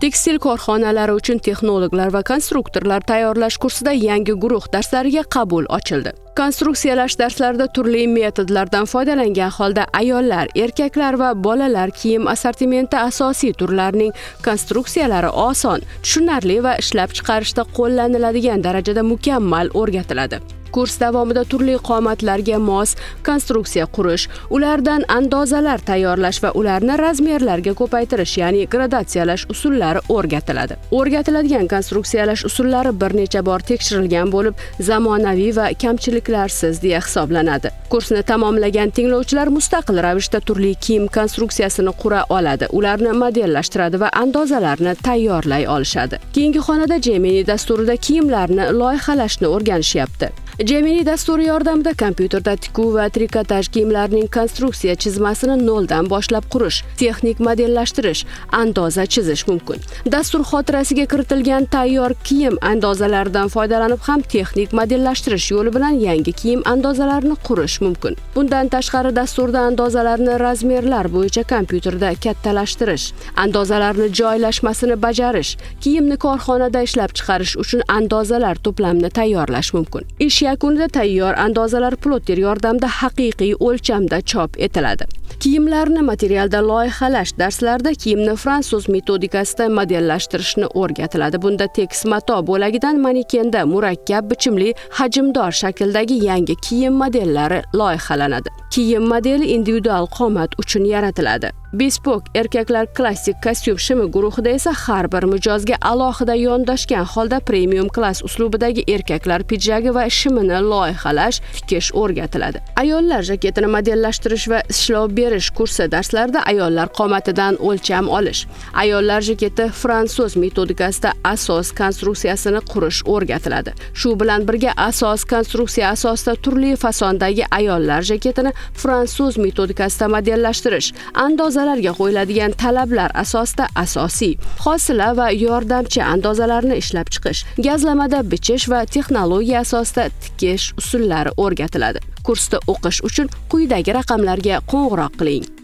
Tekstil korxonalari uchun texnologlar va konstruktorlar tayyorlash kursida yangi guruh darslariga qabul ochildi. Konstruksiyalash darslarida turli metodlardan foydalangan holda ayollar, erkaklar va bolalar kiyim assortimenti asosiy turlarining konstruksiyalari oson, tushunarli va ishlab chiqarishda qo'llaniladigan darajada mukammal o'rgatiladi. Kurs davomida turli qomatlarga mos konstruksiya qurish, ulardan andozalar tayyorlash va ularni razmerlarga ko'paytirish, ya'ni gradatsiyalash usullari o'rgatiladi. O'rgatiladigan konstruksiyalash usullari bir necha bor tekshirilgan bo'lib, zamonaviy va kamchiliklarsiz deya hisoblanadi. Kursni tamomlagan tinglovchilar mustaqil ravishda turli kiyim konstruksiyasini qura oladi, ularni modellashtiradi va andozalarni tayyorlay olishadi. Keyingi xonada Gemini dasturida kiyimlarni loyihalashni o'rganishyapti. Gemini dasturi yordamida kompyuterda tikuv va trikotaj kiyimlarining konstruksiya chizmasini noldan boshlab qurish, texnik modellashtirish, andoza chizish mumkin. Dastur xotirasiga kiritilgan tayyor kiyim andozalaridan foydalanib ham texnik modellashtirish yo'li bilan yangi kiyim andozalarini qurish mumkin. Bundan tashqari dasturda andozalarni razmerlar bo'yicha kompyuterda kattalashtirish, andozalarni joylashmasini bajarish, kiyimni korxonada ishlab chiqarish uchun andozalar to'plamini tayyorlash mumkin. Ish yakunida tayyor andozalar plotter yordamida haqiqiy o'lchamda chop etiladi. Kiyimlarni materialda loyihalash darslarida kiyimni fransuz metodikasida modellashtirishni o'rgatiladi. Bunda tekis mato bo'lagidan manekenda murakkab bichimli hajmdor shakldagi yangi kiyim modellari loyihalanadi. Kiyim modeli individual qomat uchun yaratiladi. Bespoke erkaklar klassik kostyum shimi guruhida esa har bir mijozga alohida yondashgan holda premium klass uslubidagi erkaklar pidjagi va shimini loyihalash, tikish o'rgatiladi. Ayollar jaketini modellashtirish va ishlov berish kursi darslarida ayollar qomatidan o'lcham olish, ayollar jaketi fransuz metodikasida asos konstruksiyasini qurish o'rgatiladi. Shu bilan birga asos konstruksiya asosida turli fasondagi ayollar jaketini fransuz metodikasida modellashtirish, andozalarga qo'yiladigan talablar asosida asosiy, hosila va yordamchi andozalarni ishlab chiqish, gazlamada bichish va texnologiya asosida tikish usullari o'rgatiladi. Kursda o'qish uchun quyidagi raqamlarga qo'ng'iroq qiling.